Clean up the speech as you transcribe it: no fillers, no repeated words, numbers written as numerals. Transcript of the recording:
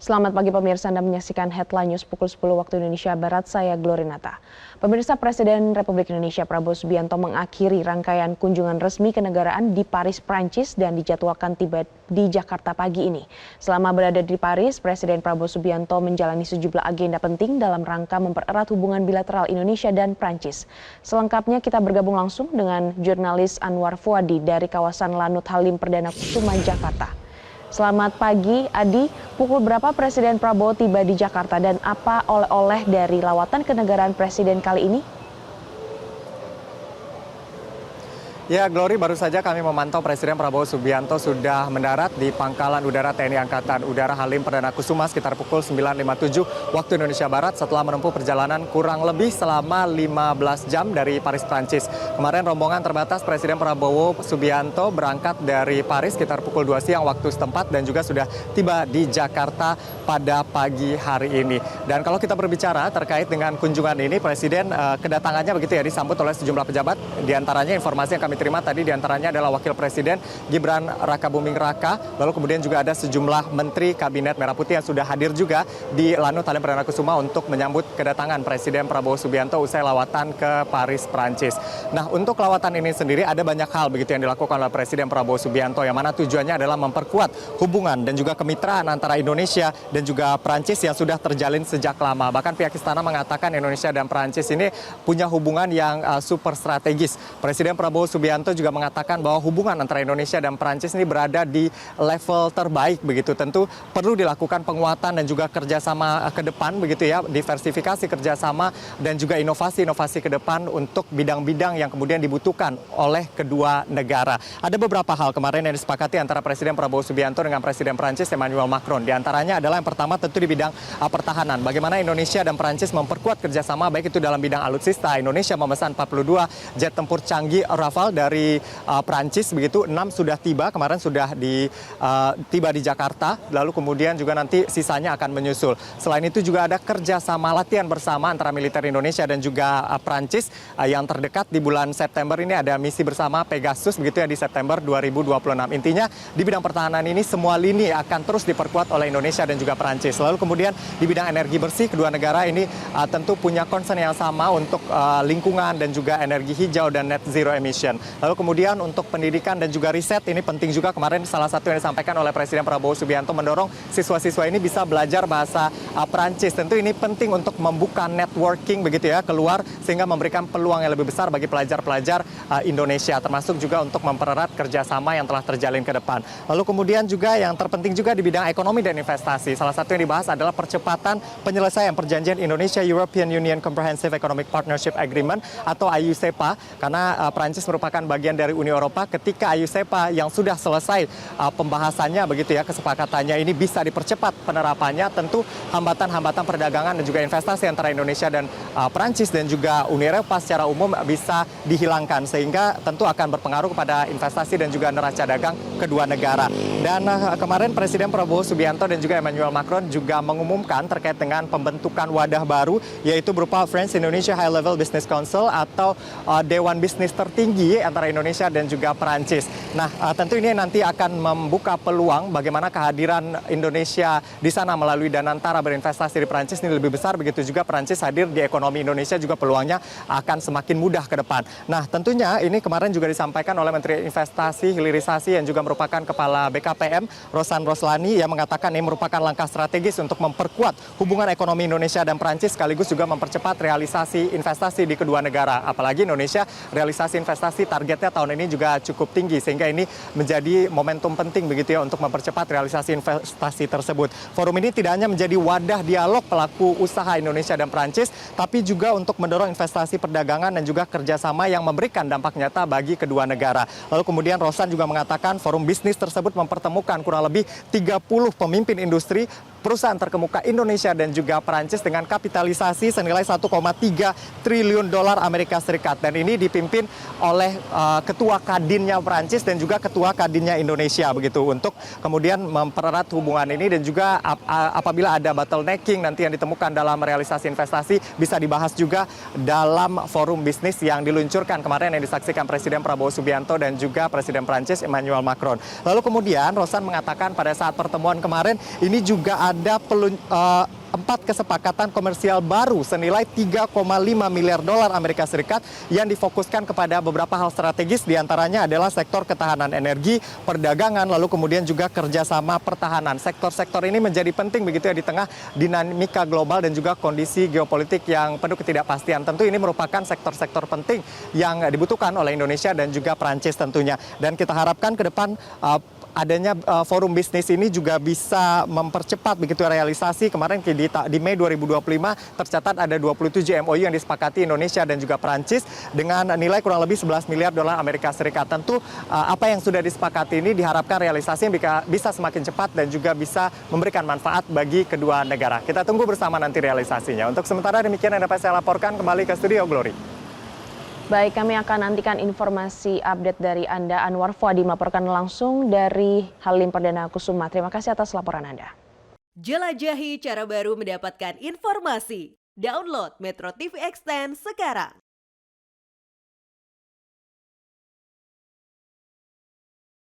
Selamat pagi pemirsa, Anda menyaksikan Headline News pukul 10 waktu Indonesia Barat, saya Glorinata. Pemirsa, Presiden Republik Indonesia Prabowo Subianto mengakhiri rangkaian kunjungan resmi kenegaraan di Paris, Prancis dan dijadwalkan tiba di Jakarta pagi ini. Selama berada di Paris, Presiden Prabowo Subianto menjalani sejumlah agenda penting dalam rangka mempererat hubungan bilateral Indonesia dan Prancis. Selengkapnya kita bergabung langsung dengan jurnalis Anwar Fuadi dari kawasan Lanut Halim Perdana Kusuma, Jakarta. Selamat pagi, Adi. Pukul berapa Presiden Prabowo tiba di Jakarta dan apa oleh-oleh dari lawatan kenegaraan Presiden kali ini? Ya, Glory, baru saja kami memantau Presiden Prabowo Subianto sudah mendarat di Pangkalan Udara TNI Angkatan Udara Halim Perdana Kusuma sekitar pukul 9.57 waktu Indonesia Barat setelah menempuh perjalanan kurang lebih selama 15 jam dari Paris, Prancis. Kemarin rombongan terbatas Presiden Prabowo Subianto berangkat dari Paris sekitar pukul 2 siang waktu setempat dan juga sudah tiba di Jakarta pada pagi hari ini. Dan kalau kita berbicara terkait dengan kunjungan ini, Presiden kedatangannya begitu ya disambut oleh sejumlah pejabat, diantaranya informasi yang kami terima tadi diantaranya adalah Wakil Presiden Gibran Rakabuming Raka, lalu kemudian juga ada sejumlah Menteri Kabinet Merah Putih yang sudah hadir juga di Lanut Halim Perdana Kusuma untuk menyambut kedatangan Presiden Prabowo Subianto usai lawatan ke Paris, Prancis. Nah, untuk lawatan ini sendiri ada banyak hal begitu yang dilakukan oleh Presiden Prabowo Subianto yang mana tujuannya adalah memperkuat hubungan dan juga kemitraan antara Indonesia dan juga Prancis yang sudah terjalin sejak lama. Bahkan pihak istana mengatakan Indonesia dan Prancis ini punya hubungan yang super strategis. Presiden Prabowo Subianto juga mengatakan bahwa hubungan antara Indonesia dan Prancis ini berada di level terbaik begitu. Tentu perlu dilakukan penguatan dan juga kerjasama ke depan begitu ya, diversifikasi kerjasama dan juga inovasi-inovasi ke depan untuk bidang-bidang yang kemudian dibutuhkan oleh kedua negara. Ada beberapa hal kemarin yang disepakati antara Presiden Prabowo Subianto dengan Presiden Prancis Emmanuel Macron. Di antaranya adalah yang pertama tentu di bidang pertahanan. Bagaimana Indonesia dan Prancis memperkuat kerjasama baik itu dalam bidang alutsista. Indonesia memesan 42 jet tempur canggih Rafale dari Prancis begitu, 6 sudah tiba, kemarin sudah tiba di Jakarta, lalu kemudian juga nanti sisanya akan menyusul. Selain itu juga ada kerjasama latihan bersama antara militer Indonesia dan juga Prancis yang terdekat di bulan September ini ada misi bersama Pegasus begitu ya di September 2026. Intinya di bidang pertahanan ini semua lini akan terus diperkuat oleh Indonesia dan juga Prancis. Lalu kemudian di bidang energi bersih kedua negara ini tentu punya concern yang sama untuk lingkungan dan juga energi hijau dan net zero emission. Lalu kemudian untuk pendidikan dan juga riset ini penting juga, kemarin salah satu yang disampaikan oleh Presiden Prabowo Subianto mendorong siswa-siswa ini bisa belajar bahasa Prancis. Tentu ini penting untuk membuka networking begitu ya keluar sehingga memberikan peluang yang lebih besar bagi pelajar-pelajar Indonesia, termasuk juga untuk mempererat kerjasama yang telah terjalin ke depan. Lalu kemudian juga yang terpenting juga di bidang ekonomi dan investasi. Salah satu yang dibahas adalah percepatan penyelesaian perjanjian Indonesia European Union Comprehensive Economic Partnership Agreement atau AEUCEPA, karena Prancis merupakan bagian dari Uni Eropa. Ketika AEUCEPA yang sudah selesai pembahasannya begitu ya, kesepakatannya ini bisa dipercepat penerapannya, tentu hambatan-hambatan perdagangan dan juga investasi antara Indonesia dan Prancis dan juga Uni Eropa secara umum bisa dihilangkan, sehingga tentu akan berpengaruh kepada investasi dan juga neraca dagang kedua negara. Dan kemarin Presiden Prabowo Subianto dan juga Emmanuel Macron juga mengumumkan terkait dengan pembentukan wadah baru, yaitu berupa France Indonesia High Level Business Council atau Dewan Bisnis tertinggi antara Indonesia dan juga Perancis. Nah, tentu ini nanti akan membuka peluang bagaimana kehadiran Indonesia di sana melalui Danantara berinvestasi di Perancis ini lebih besar, begitu juga Perancis hadir di ekonomi Indonesia juga peluangnya akan semakin mudah ke depan. Nah, tentunya ini kemarin juga disampaikan oleh Menteri Investasi Hilirisasi yang juga merupakan Kepala BKPM Rosan Roslani yang mengatakan ini merupakan langkah strategis untuk memperkuat hubungan ekonomi Indonesia dan Perancis sekaligus juga mempercepat realisasi investasi di kedua negara. Apalagi Indonesia realisasi investasi targetnya tahun ini juga cukup tinggi, sehingga ini menjadi momentum penting begitu ya untuk mempercepat realisasi investasi tersebut. Forum ini tidak hanya menjadi wadah dialog pelaku usaha Indonesia dan Prancis, tapi juga untuk mendorong investasi perdagangan dan juga kerjasama yang memberikan dampak nyata bagi kedua negara. Lalu kemudian Rosan juga mengatakan forum bisnis tersebut mempertemukan kurang lebih 30 pemimpin industri perusahaan terkemuka Indonesia dan juga Perancis dengan kapitalisasi senilai 1,3 triliun dolar Amerika Serikat. Dan ini dipimpin oleh ketua Kadinnya Perancis dan juga ketua Kadinnya Indonesia begitu, untuk kemudian mempererat hubungan ini dan juga apabila ada bottlenecking nanti yang ditemukan dalam realisasi investasi bisa dibahas juga dalam forum bisnis yang diluncurkan kemarin yang disaksikan Presiden Prabowo Subianto dan juga Presiden Perancis Emmanuel Macron. Lalu kemudian Rosan mengatakan pada saat pertemuan kemarin ini juga ada 4 kesepakatan komersial baru senilai 3,5 miliar dolar Amerika Serikat yang difokuskan kepada beberapa hal strategis, diantaranya adalah sektor ketahanan energi, perdagangan, lalu kemudian juga kerjasama pertahanan. Sektor-sektor ini menjadi penting begitu ya di tengah dinamika global dan juga kondisi geopolitik yang penuh ketidakpastian. Tentu ini merupakan sektor-sektor penting yang dibutuhkan oleh Indonesia dan juga Prancis tentunya. Dan kita harapkan ke depan adanya forum bisnis ini juga bisa mempercepat begitu realisasi. Kemarin di Mei 2025 tercatat ada 27 MOU yang disepakati Indonesia dan juga Prancis dengan nilai kurang lebih 11 miliar dolar Amerika Serikat. Tentu apa yang sudah disepakati ini diharapkan realisasinya bisa semakin cepat dan juga bisa memberikan manfaat bagi kedua negara. Kita tunggu bersama nanti realisasinya. Untuk sementara demikian yang dapat saya laporkan, kembali ke studio Glory. Baik, kami akan nantikan informasi update dari Anda. Anwar Fuadi melaporkan langsung dari Halim Perdana Kusuma. Terima kasih atas laporan Anda. Jelajahi cara baru mendapatkan informasi. Download Metro TV Extend sekarang.